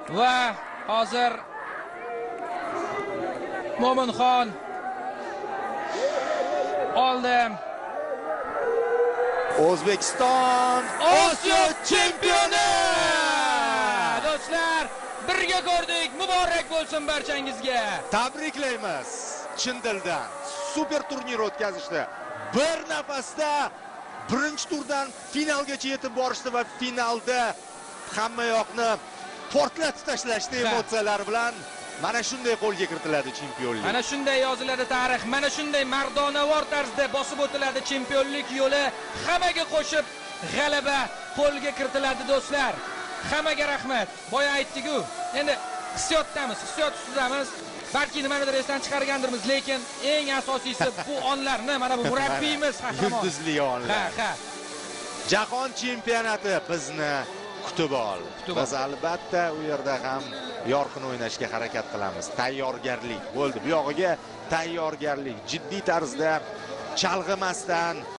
va hozir Mo'minxon oldi. O'zbekiston Osiyo chempioni! Do'stlar, birga ko'rdik. Muborak bo'lsin barchangizga. Tabriklaymiz. Chin dildan super turnir o'tkazishdi. Bir nafasda birinchi turdan finalgacha yetib borishdi va finalda hamma yoqni portlatib tashlashdi emotsiyalar bilan. Mana shunday qo'lga kiritiladi chempionlik. Mana shunday yoziladi tarix. Mana shunday mardonavor tarzda bosib o'tiladi chempionlik yo'li. Hammaga qo'shib g'alaba qo'lga kiritiladi do'stlar. Hammaga rahmat. Boya aytdik-ku. Endi hissiyotdamiz, hissiyot ustidamiz. Balki nimanidir esdan chiqargandirmiz, lekin eng asosiysi bu onlarni mana bu murabbiyimiz qahramon. Yulduzli onlar. Ha. Jahon chempionati bizni kutib ol. Biz albatta u yerda ham yorqin o'ynashga harakat qilamiz. Tayyorgarlik bo'ldi. Bu yog'iga tayyorgarlik, jiddiy tarzda chalg'imasdan